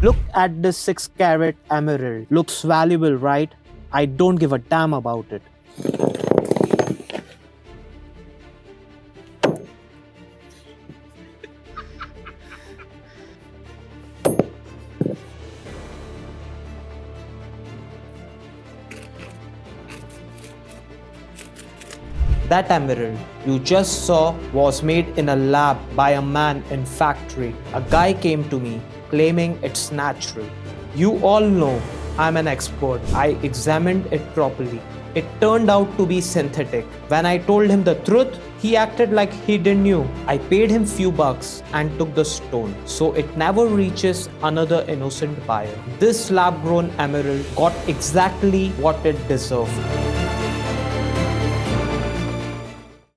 Look at this 6-carat emerald. Looks valuable, right? I don't give a damn about it. That emerald you just saw was made in a lab by a man in factory. A guy came to me claiming it's natural. You all know I'm an expert. I examined it properly. It turned out to be synthetic. When I told him the truth, he acted like he didn't knew. I paid him few bucks and took the stone, so it never reaches another innocent buyer. This lab-grown emerald got exactly what it deserved.